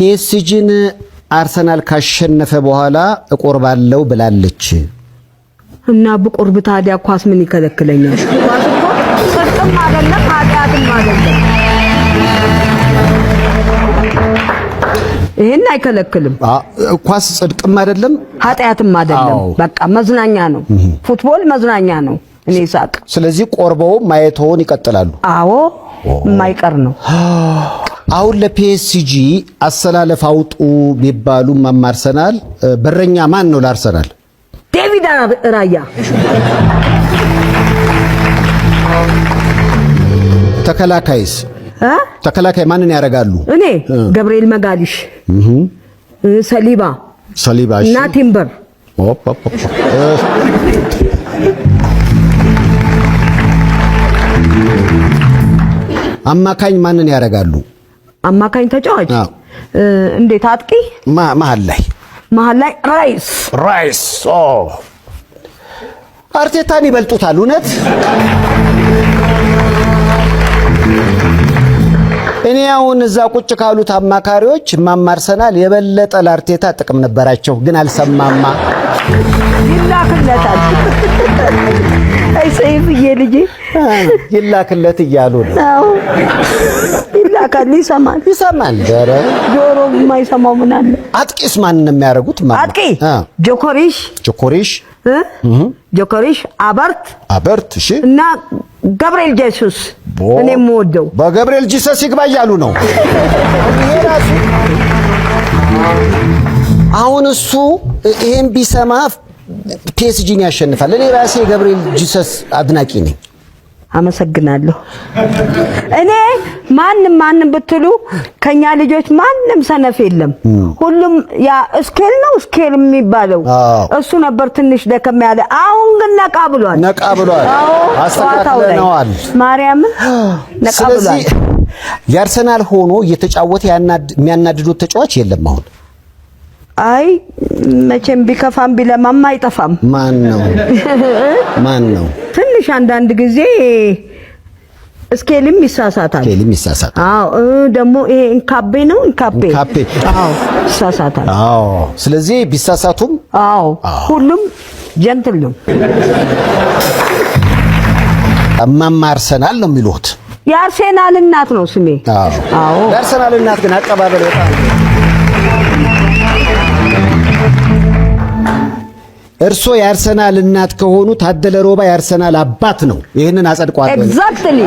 ፒኤስጂን አርሰናል ካሸነፈ በኋላ እቆርባለሁ ብላለች እና በቁርብ ታዲያ ኳስ ምን ይከለክለኛል? ኳስ እኮ ጽድቅም አይደለም ኃጢአትም አይደለም። ይሄን አይከለክልም። ኳስ ጽድቅም አይደለም ኃጢአትም አይደለም። በቃ መዝናኛ ነው። ፉትቦል መዝናኛ ነው። እኔ ሳቅ ስለዚህ ቆርበው ማየቶን ይቀጥላሉ። አዎ የማይቀር ነው። አሁን ለፒኤስጂ አሰላለፍ አውጡ ቢባሉ ማማርሰናል በረኛ ማን ነው ለአርሰናል? ዴቪድ ራያ። ተከላካይስ? ተከላካይ ማንን ያረጋሉ? እኔ ገብርኤል መጋሊሽ ሰሊባ እና ቲምበር። አማካኝ ማንን ያረጋሉ? አማካኝ ተጫዋች እንዴት? አጥቂ መሃል ላይ ራይስ አርቴታን ይበልጡታል። እውነት እኔ አሁን እዛ ቁጭ ካሉት አማካሪዎች ማማርሰናል የበለጠ ለአርቴታ ጥቅም ነበራቸው፣ ግን አልሰማማ። ይላክለታል። አይ ሰይፍዬ ልጄ ይላክለት እያሉ ነው። አዎ ይላካል። ይሰማል። ኧረ ጆሮ የማይሰማው ምን አለ? አጥቂስ ማን ነው የሚያረጉት? አጥቂ ጆኮሪሽ አበርት እሺ። እና ገብርኤል ጄሱስ እኔም ወደው በገብርኤል ጂሰስ ይግባ እያሉ ነው። አሁን እሱ ይሄን ቢሰማ ፒኤስጂን ያሸንፋል። እኔ ራሴ ገብርኤል ጂሰስ አድናቂ ነኝ። አመሰግናለሁ። እኔ ማንንም ብትሉ ከኛ ልጆች ማንንም ሰነፍ የለም። ሁሉም ያ ስኬል የሚባለው እሱ ነበር ትንሽ ደከም ያለ። አሁን ግን ነቃ ብሏል። አስተካክለነዋል። ማርያም ነቃ ብሏል። የአርሰናል ሆኖ እየተጫወተ የሚያናድዱት ተጫዋች የለም አሁን። አይ መቼም ቢከፋም ቢለማም አይጠፋም። ማን ነው? ትንሽ አንዳንድ ጊዜ ስኬልም ይሳሳታል። አዎ ደግሞ ይሄ እንካቤ አዎ ይሳሳታል። አዎ ስለዚህ ቢሳሳቱም ሁሉም ጀንትል ነው። ማማርሰናል ነው የሚሉት። የአርሰናል እናት ነው ስሜ። አዎ የአርሰናል እናት ግን አቀባበል በጣም እርሶ የአርሰናል እናት ከሆኑ ታደለ ሮባ የአርሰናል አባት ነው። ይሄንን አጸድቋል። ኤግዛክትሊ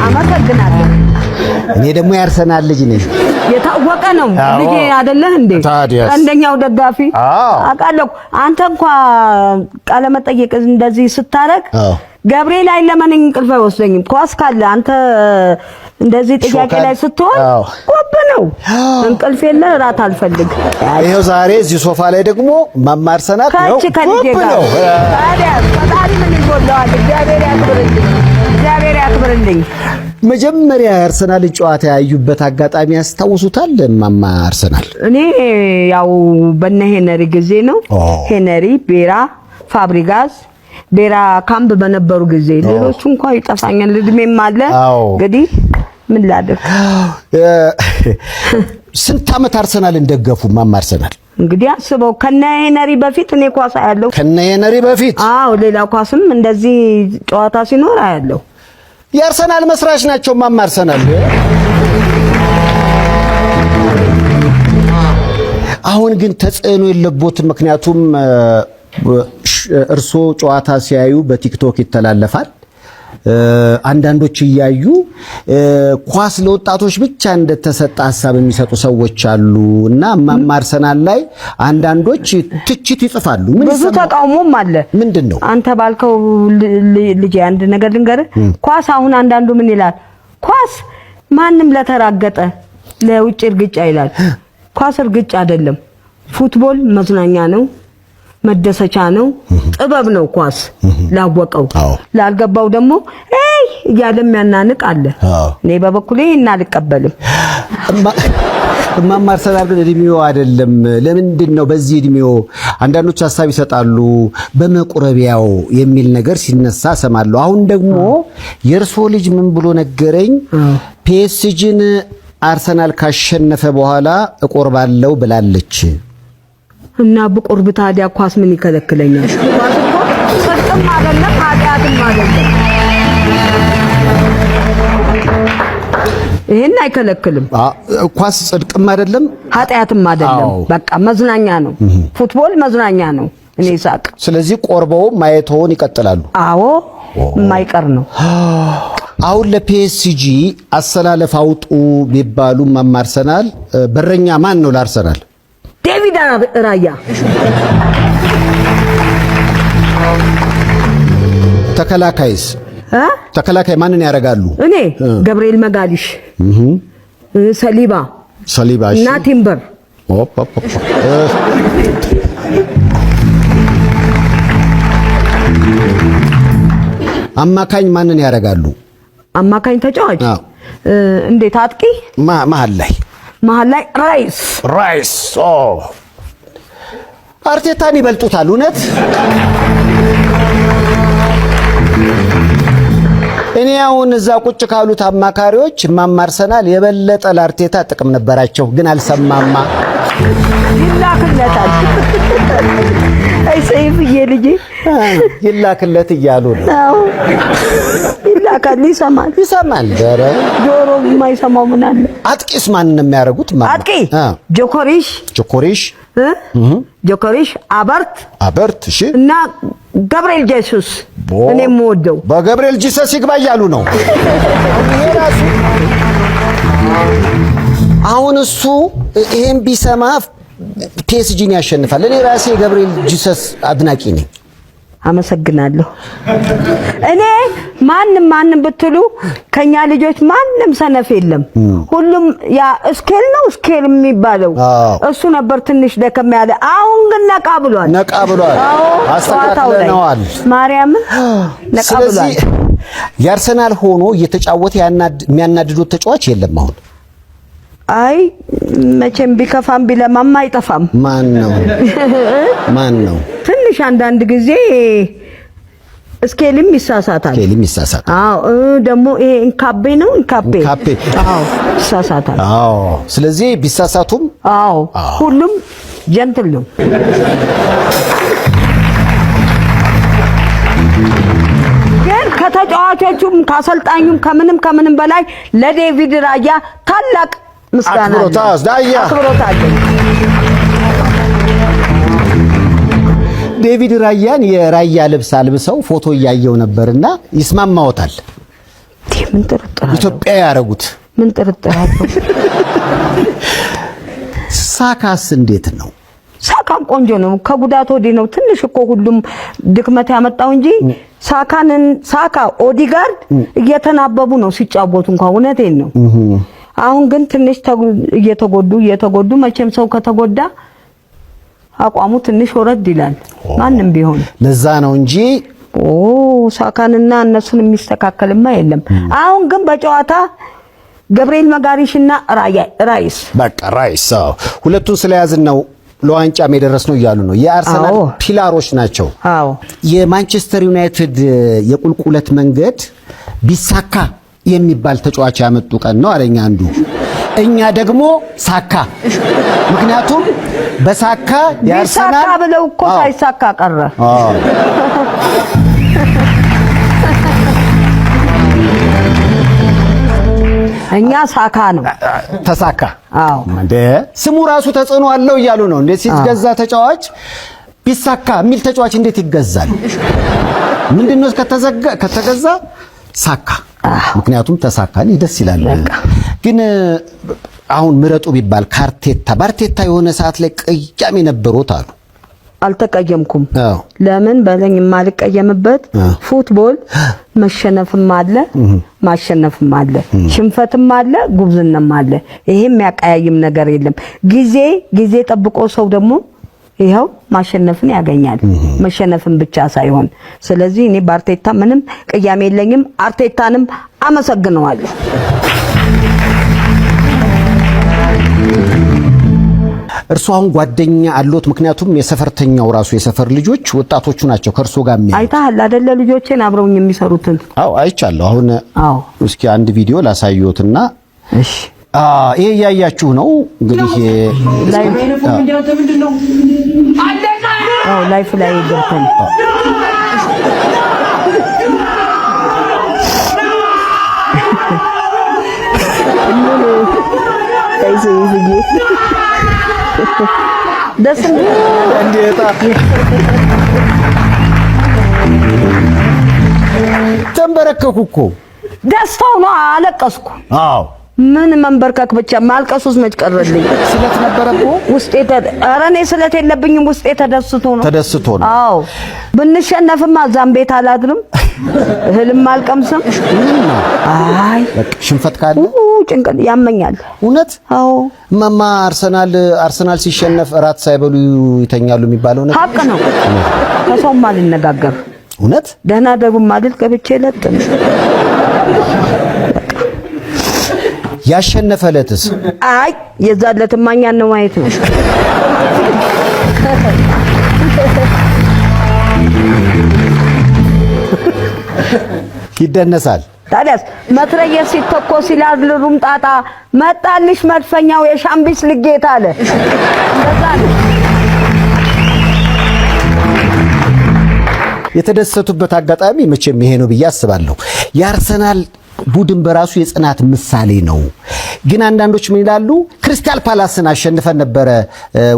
አመሰግናለሁ። እኔ ደግሞ የአርሰናል ልጅ ነኝ። የታወቀ ነው ልጅ አይደለህ እንዴ? አንደኛው ደጋፊ አውቃለሁ። አንተ እንኳን ቃለ መጠየቅ እንደዚህ ስታረግ ገብርኤል አይለመነኝ እንቅልፍ አይወስደኝም። ኳስ ካለ አንተ እንደዚህ ጥያቄ ላይ ስትሆን ቆብ ነው እንቅልፍ የለ ራት አልፈልግ። ይሄው ዛሬ እዚህ ሶፋ ላይ ደግሞ ማማርሰናል ነው ነው። ታዲያ ፈጣሪ ምን ይጎላል? እግዚአብሔር ያክብርልኝ። መጀመሪያ አርሰናል ጨዋታ ያዩበት አጋጣሚ ያስታውሱታል? ማማርሰናል እኔ ያው በነ ሄነሪ ጊዜ ነው። ሄነሪ ቤራ ፋብሪጋስ ቤራ ካምፕ በነበሩ ጊዜ ሌሎቹ እንኳን ይጠፋኛል። እድሜም አለ እንግዲህ ምን ላድርግ። ስንት ዓመት አርሰናልን ደገፉ? ማማርሰናል እንግዲህ አስበው ከነ ሄነሪ በፊት እኔ ኳስ አያለሁ። ከነ ሄነሪ በፊት ሌላ ኳስም እንደዚህ ጨዋታ ሲኖር አያለሁ። የአርሰናል መስራች ናቸው ማማርሰናል። አሁን ግን ተጽዕኖ የለቦትም። ምክንያቱም እርሶ ጨዋታ ሲያዩ በቲክቶክ ይተላለፋል። አንዳንዶች እያዩ ኳስ ለወጣቶች ብቻ እንደተሰጠ ሐሳብ የሚሰጡ ሰዎች አሉ እና ማማርሰናል ላይ አንዳንዶች ትችት ይጽፋሉ። ብዙ ተቃውሞም አለ። ምንድነው? አንተ ባልከው ልጅ አንድ ነገር ልንገርህ። ኳስ አሁን አንዳንዱ ምን ይላል? ኳስ ማንም ለተራገጠ ለውጭ እርግጫ ይላል። ኳስ እርግጫ አይደለም። ፉትቦል መዝናኛ ነው፣ መደሰቻ ነው፣ ጥበብ ነው። ኳስ ላወቀው ላልገባው ደግሞ እያለም ያናንቅ አለ። እኔ በበኩሌ እናልቀበልም። ማርሰናል ግን እድሜው አይደለም። ለምንድን ነው በዚህ እድሜው? አንዳንዶች ሐሳብ ይሰጣሉ በመቁረቢያው የሚል ነገር ሲነሳ ሰማለሁ። አሁን ደግሞ የእርሶ ልጅ ምን ብሎ ነገረኝ? ፒኤስጂን አርሰናል ካሸነፈ በኋላ እቆርባለሁ ብላለች። እና በቁርብ ታዲያ ኳስ ምን ይከለክለኛል? ጽድቅም አይደለም ኃጢአትም አይደለም። ይሄን አይከለክልም። ኳስ ጽድቅም አይደለም ኃጢአትም አይደለም። በቃ መዝናኛ ነው። ፉትቦል መዝናኛ ነው። እኔ ሳቅ። ስለዚህ ቆርበው ማየቶን ይቀጥላሉ። አዎ የማይቀር ነው። አሁን ለፒኤስጂ አሰላለፍ አውጡ ቢባሉ አርሰናል በረኛ ማን ነው ለአርሰናል? ዴቪድ ራያ። ተከላካይስ? ተከላካይ ማንን ያደርጋሉ? እኔ ገብርኤል መጋሊሽ፣ ሰሊባ እና ቲምበር። አማካኝ ማንን ያደርጋሉ? አማካኝ ተጫዋች እንዴት? አጥቂ መሀል ላይ ራይስ። አርቴታን ይበልጡታል። እውነት እኔ አሁን እዛ ቁጭ ካሉት አማካሪዎች አርሰናል የበለጠ ለአርቴታ ጥቅም ነበራቸው፣ ግን አልሰማማ። ይላክለታል። አይ ሰይፍዬ ልጄ ይላክለት እያሉ ነው። አዎ ይላካል። ይሰማል። ኧረ ጆሮ የማይሰማው ምን አለ? አጥቂስ ማን ነው የሚያደርጉት? አጥቂ ጆኮሪሽ አበርት እሺ። እና ገብርኤል ጄሱስ እኔ የምወደው በገብርኤል ጂሰስ ይግባ እያሉ ነው። አሁን እሱ ይሄን ቢሰማ ፒኤስጂን ያሸንፋል። እኔ ራሴ ገብርኤል ጂሰስ አድናቂ ነኝ። አመሰግናለሁ። እኔ ማንም ብትሉ ከኛ ልጆች ማንም ሰነፍ የለም። ሁሉም ያ ስኬል የሚባለው እሱ ነበር ትንሽ ደከም ያለ። አሁን ግን ነቃ ብሏል። አስተካክለነዋል። ማርያም ነቃ ብሏል። ስለዚህ የአርሰናል ሆኖ እየተጫወተ የሚያናድዱት ተጫዋች የለም አሁን። አይ መቼም ቢከፋም ቢለማም አይጠፋም። ማን ነው? ትንሽ አንዳንድ ጊዜ ስኬልም ይሳሳታል። አዎ ደግሞ ይሄ እንካቤ አዎ ይሳሳታል። አዎ ስለዚህ ቢሳሳቱም አዎ ሁሉም ጀንትል ነው። ግን ከተጫዋቾቹም ከአሰልጣኙም ከምንም በላይ ለዴቪድ ራያ ታላቅ ምስጋና አክብሮታል። ዴቪድ ራያን የራያ ልብስ አልብሰው ፎቶ እያየው ነበርና ይስማማዎታል? ምን ጥርጥር ኢትዮጵያ ያረጉት ምን ጥርጥር አለው? ሳካስ እንዴት ነው? ሳካም ቆንጆ ነው። ከጉዳት ወዲህ ነው ትንሽ እኮ ሁሉም ድክመት ያመጣው እንጂ ሳካ ኦዲጋርድ እየተናበቡ ነው ሲጫወቱ እንኳን እውነቴን ነው። አሁን ግን ትንሽ እየተጎዱ መቼም ሰው ከተጎዳ አቋሙ ትንሽ ወረድ ይላል። ማንም ቢሆን ለዛ ነው እንጂ ሳካንና እነሱን የሚስተካከልማ የለም። አሁን ግን በጨዋታ ገብርኤል መጋሪሽና ራይስ በቃ ራይስ ሁለቱን ስለያዝን ነው ለዋንጫም የደረስነው እያሉ ነው። የአርሰናል ፒላሮች ናቸው። አዎ የማንቸስተር ዩናይትድ የቁልቁለት መንገድ ቢሳካ የሚባል ተጫዋች ያመጡ ቀን ነው አለኛ አንዱ። እኛ ደግሞ ሳካ፣ ምክንያቱም በሳካ ያርሰናል ብለው እኮ ሳይሳካ ቀረ። እኛ ሳካ ነው ተሳካ። አዎ እንደ ስሙ ራሱ ተጽዕኖ አለው እያሉ ነው። እንዴት ሲገዛ ተጫዋች ቢሳካ የሚል ተጫዋች እንዴት ይገዛል? ምንድነው ከተገዛ ሳካ፣ ምክንያቱም ተሳካን ደስ ይላል። ግን አሁን ምረጡ ቢባል ባርቴታ የሆነ ሰዓት ላይ ቅያሜ ነበሩት አሉ። አልተቀየምኩም። ለምን በለኝ የማልቀየምበት ፉትቦል መሸነፍም አለ ማሸነፍም አለ፣ ሽንፈትም አለ ጉብዝናም አለ። ይሄ የሚያቀያይም ነገር የለም። ጊዜ ጠብቆ ሰው ደግሞ ይሄው ማሸነፍን ያገኛል፣ መሸነፍን ብቻ ሳይሆን። ስለዚህ እኔ በአርቴታ ምንም ቅያሜ የለኝም። አርቴታንም አመሰግነዋለሁ። እርሱ አሁን ጓደኛ አሎት? ምክንያቱም የሰፈርተኛው ራሱ የሰፈር ልጆች ወጣቶቹ ናቸው ከእርሱ ጋር የሚያዩት። አይተሃል አይደለ? ልጆቼን አብረውኝ የሚሰሩትን። አዎ አይቻለሁ። አሁን እስኪ አንድ ቪዲዮ ላሳየዎትና እሺ ይሄ ያያችሁ ነው እንግዲህ ላይፍ ላይ ገብተን ደስ እንዴታ ተንበረከኩ እኮ ደስታው ነው። አለቀስኩ። አዎ ምን መንበርከክ ብቻ ማልቀሱስ መች ቀረልኝ። ስለት ነበረኮ ውስጤ ኧረ እኔ ስለት የለብኝም። ውስጤ ተደስቶ ነው። አዎ ብንሸነፍማ እዛም ቤት አላድርም፣ እህልም አልቀምስም። አይ በቃ ሽንፈት ካለ ጭንቀት ያመኛል። እውነት? አዎ ማማ አርሰናል ሲሸነፍ እራት ሳይበሉ ይተኛሉ የሚባለው ነገር ሀቅ ነው። ከሰውም አልነጋገር። እውነት? ደህና ደሩ ማለት ገብቼ ለጥም ያሸነፈለትስ? አይ የዛለትማ እኛን ነው ማየት ነው። ይደነሳል። ታዲያስ መትረየስ ሲተኮስ ይላል ሩምጣጣ መጣልሽ መድፈኛው የሻምቢስ ልጌታ አለ። እንደዛ ነው የተደሰቱበት አጋጣሚ መቼም ይሄ ነው ብዬ አስባለሁ። የአርሰናል ቡድን በራሱ የጽናት ምሳሌ ነው። ግን አንዳንዶች ምን ይላሉ? ክሪስታል ፓላስን አሸንፈን ነበረ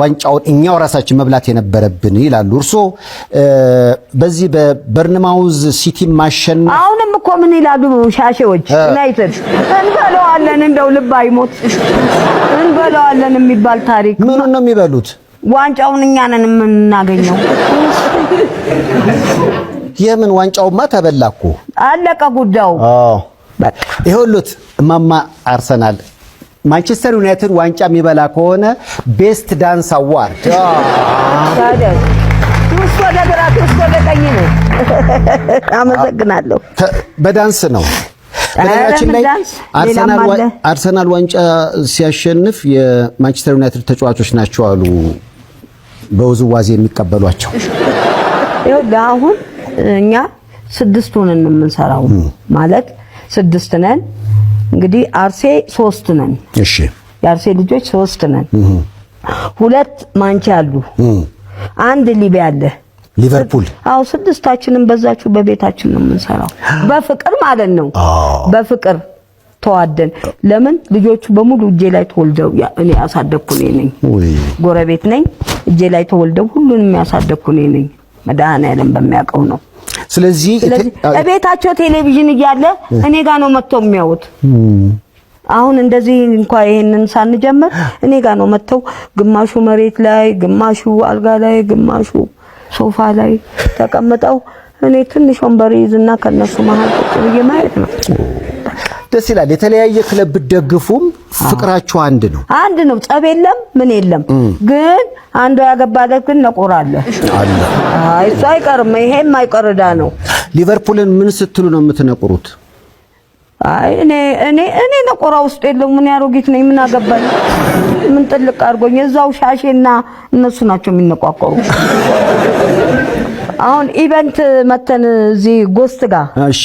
ዋንጫውን እኛው ራሳችን መብላት የነበረብን ይላሉ። እርሶ በዚህ በበርንማውዝ ሲቲ ማሸነፍ አሁንም እኮ ምን ይላሉ ሻሼዎች ዩናይትድ እንበለዋለን፣ እንደው ልብ አይሞት እንበለዋለን የሚባል ታሪክ። ምኑን ነው የሚበሉት? ዋንጫውን እኛ ነን የምናገኘው። የምን ዋንጫውማ ተበላኩ፣ አለቀ ጉዳዩ። በቃ ይሁሉት ማማ አርሰናል ማንቸስተር ዩናይትድ ዋንጫ የሚበላ ከሆነ ቤስት ዳንስ አዋርድ ታዲያ ውስጥ ወደ ግራ ውስጥ ወደ ቀኝ ነው። አመሰግናለሁ። በዳንስ ነው። በነገራችን ላይ አርሰናል ዋንጫ ሲያሸንፍ የማንቸስተር ዩናይትድ ተጫዋቾች ናቸው አሉ በውዝዋዜ የሚቀበሏቸው። ይኸውልህ አሁን እኛ 6 ሆነን ነው የምንሰራው ማለት 6 ነን። እንግዲህ አርሴ 3 ነን። እሺ የአርሴ ልጆች 3 ነን። 2 ማንቻ አሉ፣ 1 ሊቢያ አለ፣ ሊቨርፑል። አዎ 6ታችንን በዛችሁ በቤታችን ነው የምንሰራው። በፍቅር ማለት ነው። በፍቅር ተዋደን። ለምን ልጆቹ በሙሉ እጄ ላይ ተወልደው እኔ ያሳደግኩ ነኝ። ጎረቤት ነኝ። እጄ ላይ ተወልደው ሁሉንም ያሳደግኩ ነኝ። መድኃኒዓለም በሚያውቀው ነው። ስለዚህ ቤታቸው ቴሌቪዥን እያለ እኔ ጋር ነው መጥተው የሚያዩት። አሁን እንደዚህ እንኳን ይሄንን ሳንጀምር እኔ ጋር ነው መጥተው ግማሹ መሬት ላይ፣ ግማሹ አልጋ ላይ፣ ግማሹ ሶፋ ላይ ተቀምጠው እኔ ትንሽ ወንበር ይዝና ከነሱ መሀል ቁጭ ብዬ ማየት ነው። ደስ ይላል። የተለያየ ክለብ ብትደግፉም ፍቅራችሁ አንድ ነው። አንድ ነው። ጸብ የለም ምን የለም። ግን አንዱ ያገባለት ግን ነቆራለ አለ። አይ እሱ አይቀርም። ይሄም አይቀርዳ ነው። ሊቨርፑልን ምን ስትሉ ነው የምትነቁሩት? አይ እኔ ነቆራ ውስጥ የለው። ምን ያሮጊት ነኝ? ምን አገባኝ? ምን ጥልቅ አድርጎኝ እዛው ሻሼና እነሱ ናቸው የሚነቋቆሩ። አሁን ኢቨንት መተን እዚህ ጎስት ጋር እሺ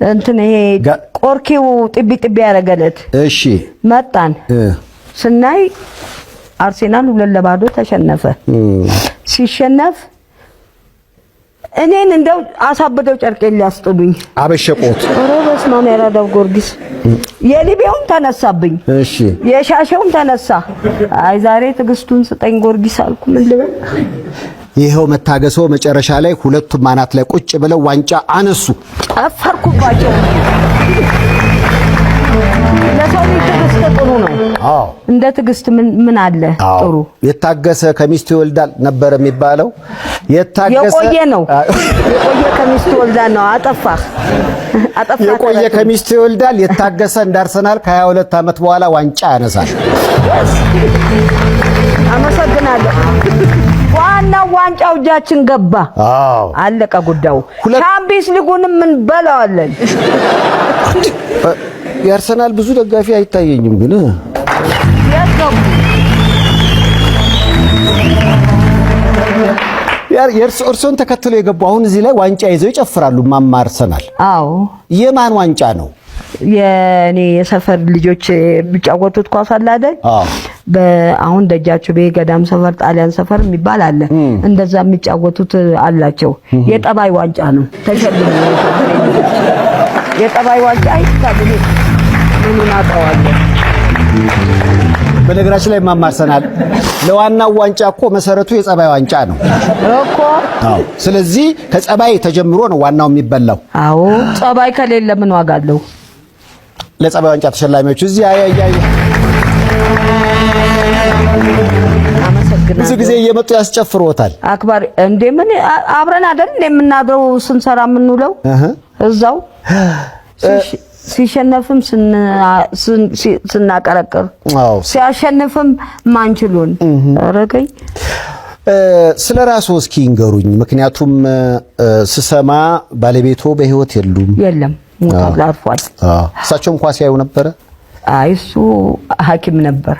እንትን ይሄ ቆርኪው ጥቢ ያረገለት እሺ መጣን ስናይ አርሴናል 2-0 ተሸነፈ። ሲሸነፍ እኔን እንደው አሳብደው ጨርቄን ሊያስጥሉኝ አበሸቆት። ኧረ በስመ አብ ያራዳው ጊዮርጊስ የሊቢያውን ተነሳብኝ። እሺ የሻሸውን ተነሳ። አይ ዛሬ ትግስቱን ስጠኝ ጊዮርጊስ አልኩ። ምን ልበል? ይሄው መታገሶ መጨረሻ ላይ ሁለቱም አናት ላይ ቁጭ ብለው ዋንጫ አነሱ። አፈርኩባቸው። ለሰው ትግስት ጥሩ ነው። አዎ እንደ ትግስት ምን አለ ጥሩ? የታገሰ ከሚስቱ ይወልዳል ነበር የሚባለው። የቆየ ነው። የቆየ ከሚስቱ ይወልዳል ነው። አጠፋህ። የቆየ ከሚስቱ ይወልዳል። የታገሰ እንደ አርሰናል ከ22 ዓመት በኋላ ዋንጫ ያነሳል። አመሰግናለሁ። ዋናው ዋንጫው እጃችን ገባ። አዎ አለቀ ጉዳዩ። ሻምፒዮንስ ሊጉንም ምን በላዋለን። የአርሰናል ብዙ ደጋፊ አይታየኝም ግን እርሶን ተከትሎ የገቡ አሁን እዚህ ላይ ዋንጫ ይዘው ይጨፍራሉ። ማማ አርሰናል። አዎ የማን ዋንጫ ነው? የኔ የሰፈር ልጆች የሚጫወቱት ኳስ አለ አይደል? አሁን ደጃቸው በገዳም ሰፈር ጣሊያን ሰፈር የሚባል አለ። እንደዛ የሚጫወቱት አላቸው። የጠባይ ዋንጫ ነው ተሸልሞ የጠባይ ዋንጫ አይታበል ምን አጣዋለሁ። በነገራችን ላይ ማማ አርሰናል ለዋናው ዋንጫ እኮ መሰረቱ የጸባይ ዋንጫ ነው እኮ። አዎ፣ ስለዚህ ከጸባይ ተጀምሮ ነው ዋናው የሚበላው። አዎ፣ ጸባይ ከሌለ ምን ዋጋ አለው? ለጸባይ ዋንጫ ተሸላሚዎች እዚህ ብዙ ጊዜ እየመጡ ያስጨፍሩታል። አክባሪ እንዴ ምን አብረን አይደል የምናድረው ስንሰራ የምንውለው እዛው ሲሸነፍም ስናቀረቅር ሲያሸንፍም ማንችሉን አረገኝ። ስለራሱ እስኪ እንገሩኝ። ምክንያቱም ስሰማ ባለቤቶ በህይወት የለም ሞቷል፣ አርፏል። እሳቸውም ኳስ ያዩ ነበረ? አይ እሱ ሐኪም ነበር።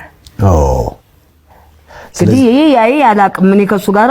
እንግዲህ ይሄ ያይ አላቅም እኔ ከሱ ጋር